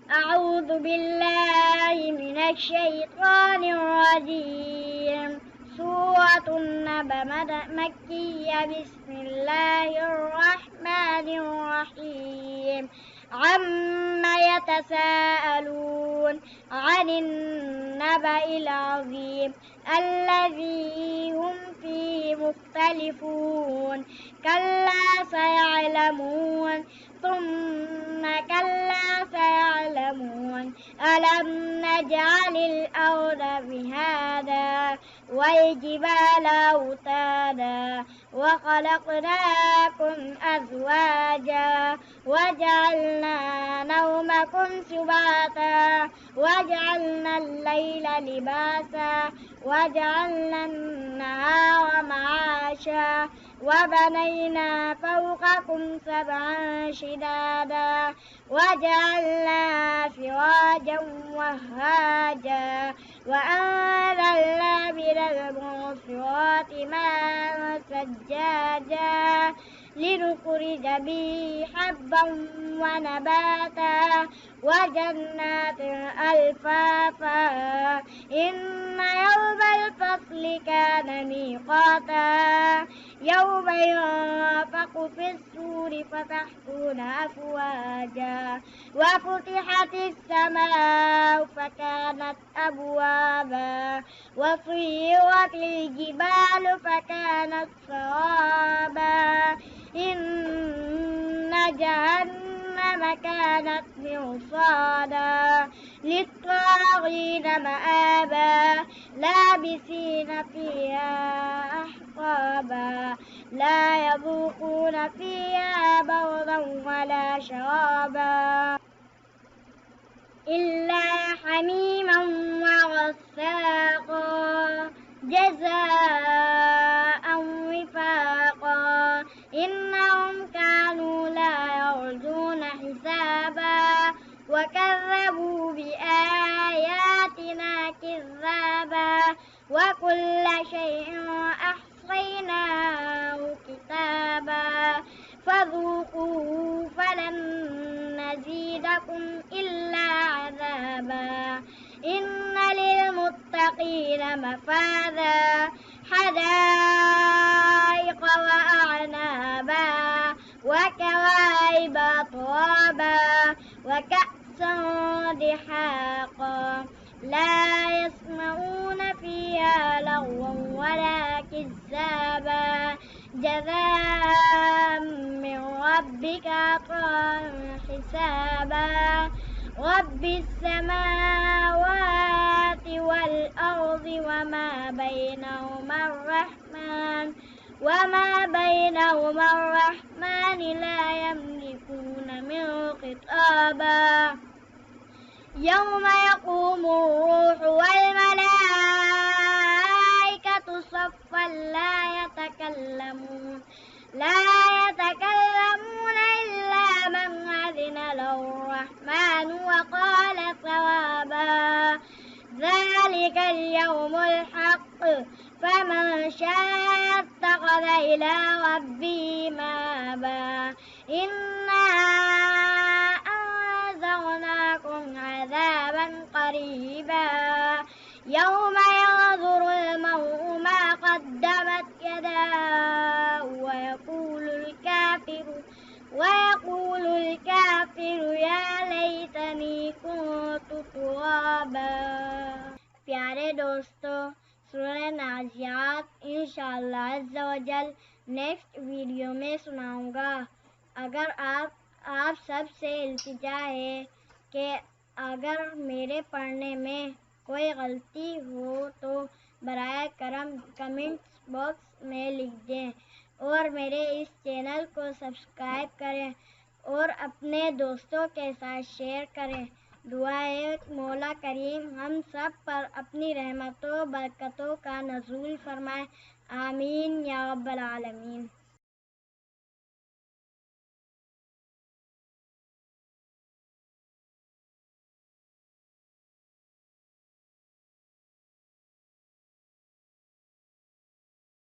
أعوذ بالله من الشيطان الرجيم. سورة النبأ مكية. بسم الله الرحمن الرحيم. عما يتساءلون عن النبأ العظيم الذي هم فيه مختلفون. كلا سيعلمون ثم كلا سيعلمون. ألم نجعل الأرض مهادا والجبال أوتادا وخلقناكم أزواجا وجعلنا نومكم سباتا وجعلنا الليل لباسا وجعلنا النهار معاشا وبنينا فوقكم سبعا شدادا وجعلنا سراجا وهاجا وأنزلنا من المعصرات ماء ثجاجا لنخرج به حبا ونباتا وجنات ألفافا. إن يوم الفصل كان ميقاتا يوم ينفخ في الصور فتحتون أفواجا وفتحت السماء فكانت أبوابا وسيرت الجبال فكانت سرابا. إن جهنم كانت مرصادا للطاغين مآبا لابسين فيها أحقابا لا يذوقون فيها بردا ولا شرابا إلا حميما وغساقا جزاء وفاقا. إنهم كانوا لا يرجون حسابا وكذبوا بآياتنا كذابا وكل شيء أحصيناه كتابا فذوقوه فلن نزيدكم إلا عذابا. إن للمتقين مفازا حدائق وأعنابا وكواعب أترابا وكأسا دحاقا لا يسمعون فيها لغوا ولا كذابا جزاء من ربك عطاء حسابا. رب السماوات والأرض وما بينهما الرحمن لا يملكون منه خطابا. يوم يقوم الروح والملائكة صفا لا يتكلمون إلا من أذن له الرحمن وقال صوابا. ذلك اليوم الحق فمن شاء اتخذ إلى ربه مآبا. إنا أنذرناكم عذابا قريبا يوم ينظر المرء ما قدمت يداه ويقول الكافر يا ليتني كنت ترابا. प्यारे दोस्तों, सूरह नाज़ियात इंशाअल्लाह अज़्ज़ा व जल नेक्स्ट वीडियो में सुनाऊंगा। अगर आप सब से इल्तिजा है कि अगर मेरे पढ़ने में कोई गलती हो तो बराए करम कमेंट्स बॉक्स में लिख दें और मेरे इस चैनल को सब्सक्राइब करें और अपने दोस्तों के साथ शेयर करें। दुआ है मौला करीम हम सब पर अपनी रहमतों बरकतों का नज़ूल फरमाए। आमीन या रब्बल आलमीन।